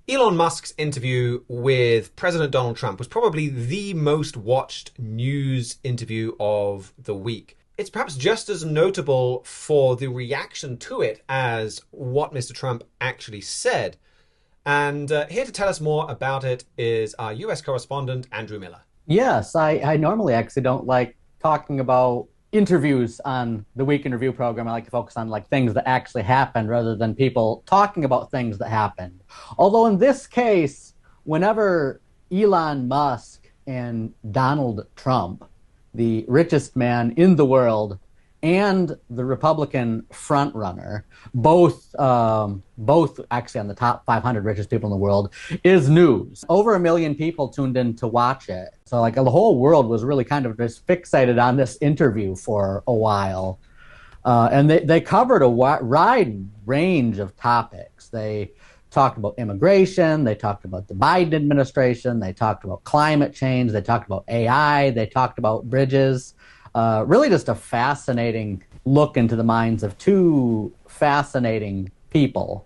Elon Musk's interview with President Donald Trump was probably the most watched news interview of the week. It's perhaps just as notable for the reaction to it as what Mr. Trump actually said. And here to tell us more about it is our US correspondent, Andrew Miller. Yes, I normally actually don't like talking about interviews on the Week in Review program. I like to focus on things that actually happened rather than people talking about things that happened. Although in this case, whenever Elon Musk and Donald Trump, the richest man in the world and the Republican frontrunner, both actually on the top 500 richest people in the world, is news. Over 1 million people tuned in to watch it. So the whole world was really kind of just fixated on this interview for a while. And they covered a wide range of topics. They talked about immigration, they talked about the Biden administration, they talked about climate change, they talked about AI, they talked about bridges. Really just a fascinating look into the minds of two fascinating people.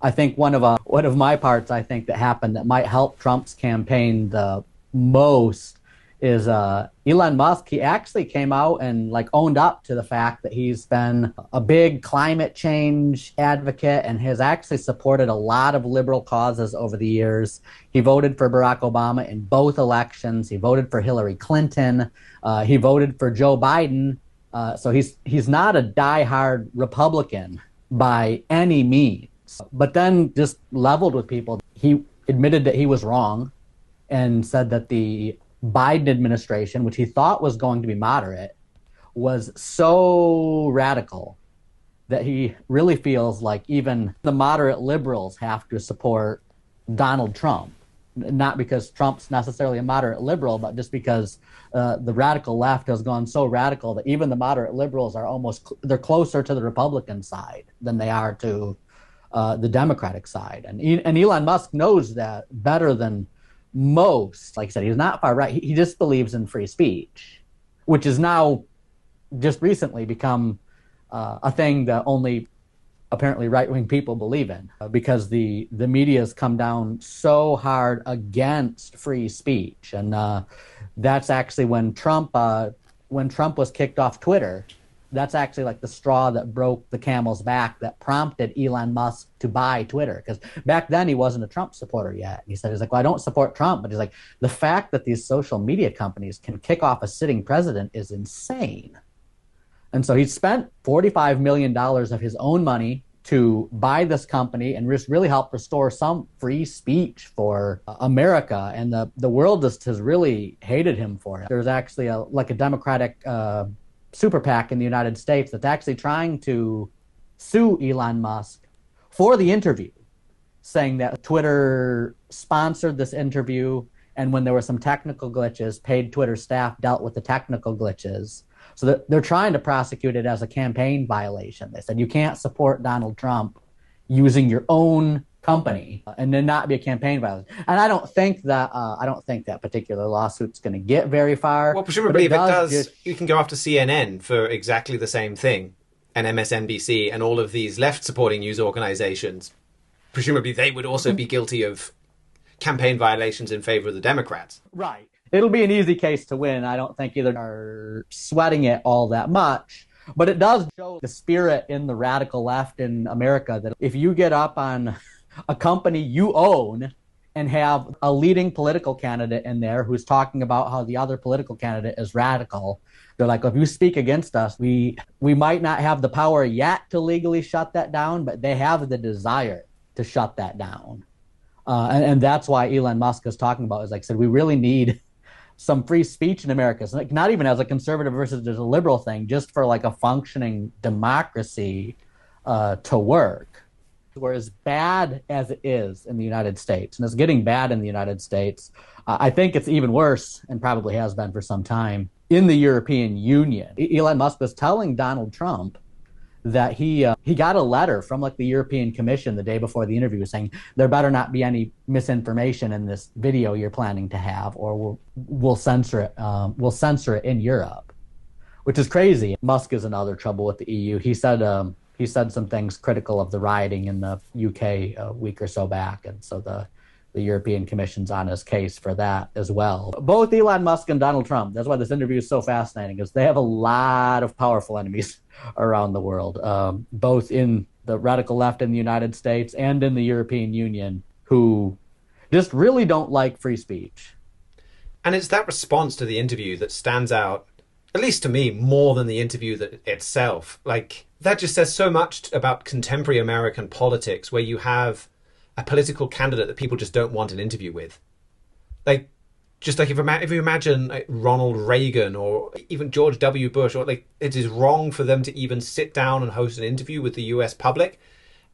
I think one of my parts I think that happened that might help Trump's campaign the most is Elon Musk. He actually came out and owned up to the fact that he's been a big climate change advocate and has actually supported a lot of liberal causes over the years. He voted for Barack Obama in both elections. He voted for Hillary Clinton. He voted for Joe Biden. So he's not a diehard Republican by any means. But then just leveled with people. He admitted that he was wrong and said that the Biden administration, which he thought was going to be moderate, was so radical that he really feels like even the moderate liberals have to support Donald Trump. Not because Trump's necessarily a moderate liberal, but just because the radical left has gone so radical that even the moderate liberals are they're closer to the Republican side than they are to the Democratic side. And Elon Musk knows that better than most. Like I said, he's not far right. He just believes in free speech, which has now just recently become a thing that only apparently right-wing people believe in, because the media has come down so hard against free speech. And that's actually when Trump was kicked off Twitter, that's actually the straw that broke the camel's back that prompted Elon Musk to buy Twitter. Because back then he wasn't a Trump supporter yet. He said, well, I don't support Trump. But he's like, the fact that these social media companies can kick off a sitting president is insane. And so he spent $45 million of his own money to buy this company and just really help restore some free speech for America. And the world just has really hated him for it. There's actually a Democratic super PAC in the United States that's actually trying to sue Elon Musk for the interview, saying that Twitter sponsored this interview, and when there were some technical glitches, paid Twitter staff dealt with the technical glitches. So they're trying to prosecute it as a campaign violation. They said you can't support Donald Trump using your own company and then not be a campaign violation. And I don't think that particular lawsuit's going to get very far. Well, presumably if it does, you can go after CNN for exactly the same thing, and MSNBC and all of these left-supporting news organizations. Presumably they would also be guilty of campaign violations in favor of the Democrats. Right. It'll be an easy case to win. I don't think either are sweating it all that much. But it does show the spirit in the radical left in America that if you get up on a company you own and have a leading political candidate in there who's talking about how the other political candidate is radical, they're like, if you speak against us, we might not have the power yet to legally shut that down, but they have the desire to shut that down. And that's why Elon Musk is talking about, is said, we really need some free speech in America. So not even as a conservative versus a liberal thing, just for a functioning democracy to work. Where as bad as it is in the United States, and it's getting bad in the United States, I think it's even worse, and probably has been for some time, in the European Union. Elon Musk was telling Donald Trump that he got a letter from the European Commission the day before the interview saying there better not be any misinformation in this video you're planning to have, or we'll censor it. We'll censor it in Europe, which is crazy. Musk is in other trouble with the EU. He said he said some things critical of the rioting in the UK a week or so back, and so the European Commission's on his case for that as well. Both Elon Musk and Donald Trump, that's why this interview is so fascinating, is they have a lot of powerful enemies around the world, both in the radical left in the United States and in the European Union, who just really don't like free speech. And it's that response to the interview that stands out, at least to me, more than the interview itself. Like, that just says so much about contemporary American politics, where you have a political candidate that people just don't want an interview with. Like, just like if you imagine like Ronald Reagan or even George W. Bush, or like, it is wrong for them to even sit down and host an interview with the US public.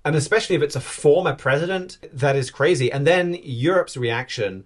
And especially if it's a former president, that is crazy. And then Europe's reaction,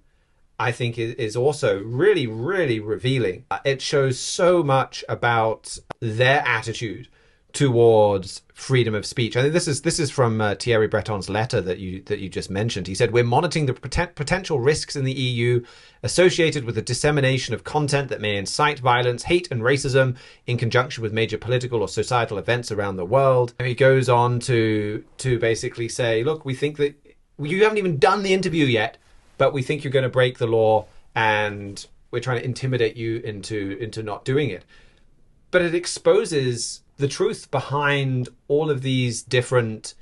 I think, is also really, really revealing. It shows so much about their attitude towards freedom of speech. I think this is from Thierry Breton's letter that you just mentioned. He said, "We're monitoring the potential risks in the EU associated with the dissemination of content that may incite violence, hate, and racism in conjunction with major political or societal events around the world." And he goes on to basically say, "Look, we think that you haven't even done the interview yet, but we think you're going to break the law, and we're trying to intimidate you into not doing it." But it exposes the truth behind all of these different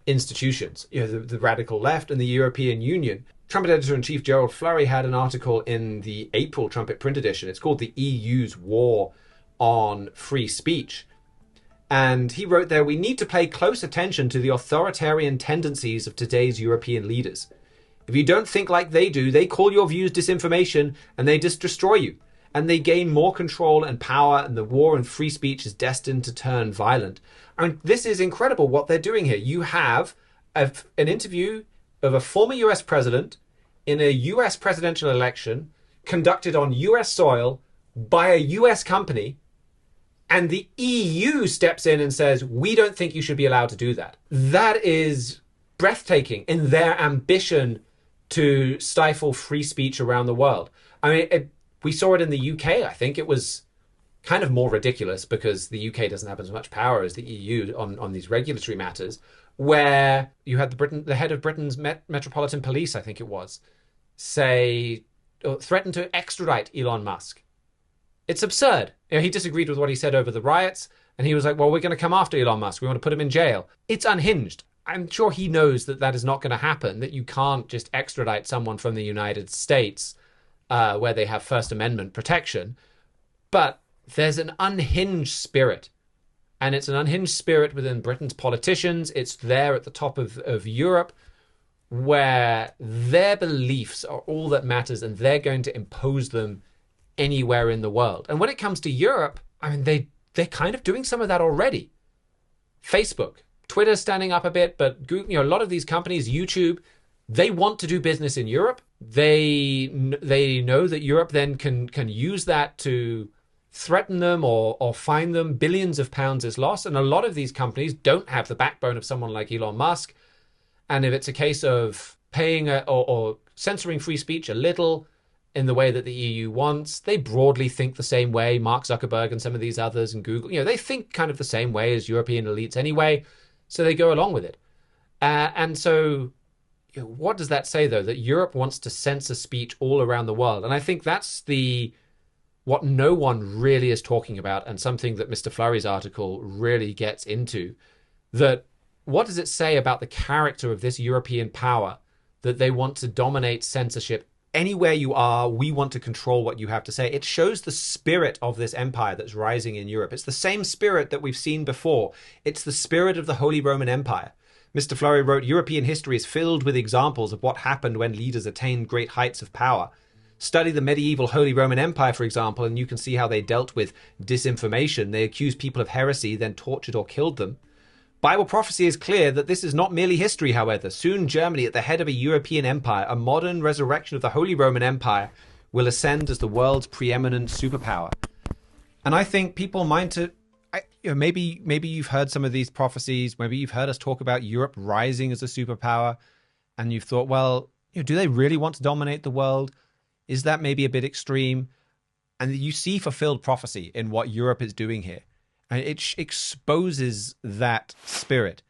institutions, the radical left and the European Union. Trumpet editor-in-chief Gerald Flurry had an article in the April Trumpet print edition. It's called "The EU's War on Free Speech." And he wrote there, "We need to pay close attention to the authoritarian tendencies of today's European leaders. If you don't think like they do, they call your views disinformation and they just destroy you. And they gain more control and power, and the war on free speech is destined to turn violent." I mean, this is incredible what they're doing here. You have an interview of a former US president in a US presidential election conducted on US soil by a US company, and the EU steps in and says, "We don't think you should be allowed to do that." That is breathtaking in their ambition to stifle free speech around the world. I mean, we saw it in the UK. I think it was kind of more ridiculous because the UK doesn't have as much power as the EU on these regulatory matters, where you had the head of Britain's Metropolitan Police, I think it was, threaten to extradite Elon Musk. It's absurd. He disagreed with what he said over the riots, and he was like, "Well, we're going to come after Elon Musk. We want to put him in jail." It's unhinged. I'm sure he knows that is not going to happen, that you can't just extradite someone from the United States where they have First Amendment protection. But there's an unhinged spirit. And it's an unhinged spirit within Britain's politicians. It's there at the top of Europe, where their beliefs are all that matters, and they're going to impose them anywhere in the world. And when it comes to Europe, I mean, they're kind of doing some of that already. Facebook, Twitter's standing up a bit, but Google, a lot of these companies, YouTube, they want to do business in Europe. They know that Europe then can use that to threaten them or fine them. Billions of pounds is lost. And a lot of these companies don't have the backbone of someone like Elon Musk. And if it's a case of paying or censoring free speech a little in the way that the EU wants, they broadly think the same way. Mark Zuckerberg and some of these others and Google, they think kind of the same way as European elites anyway. So they go along with it. And so what does that say, though? That Europe wants to censor speech all around the world. And I think that's what no one really is talking about, and something that Mr. Flurry's article really gets into. That what does it say about the character of this European power, that they want to dominate censorship anywhere you are? We want to control what you have to say. It shows the spirit of this empire that's rising in Europe. It's the same spirit that we've seen before. It's the spirit of the Holy Roman Empire. Mr. Flurry wrote, "European history is filled with examples of what happened when leaders attained great heights of power. Study the medieval Holy Roman Empire, for example, and you can see how they dealt with disinformation. They accused people of heresy, then tortured or killed them. Bible prophecy is clear that this is not merely history, however. Soon Germany, at the head of a European empire, a modern resurrection of the Holy Roman Empire, will ascend as the world's preeminent superpower." And I think people maybe you've heard some of these prophecies. Maybe you've heard us talk about Europe rising as a superpower, and you've thought, well, do they really want to dominate the world? Is that maybe a bit extreme? And you see fulfilled prophecy in what Europe is doing here. And it exposes that spirit.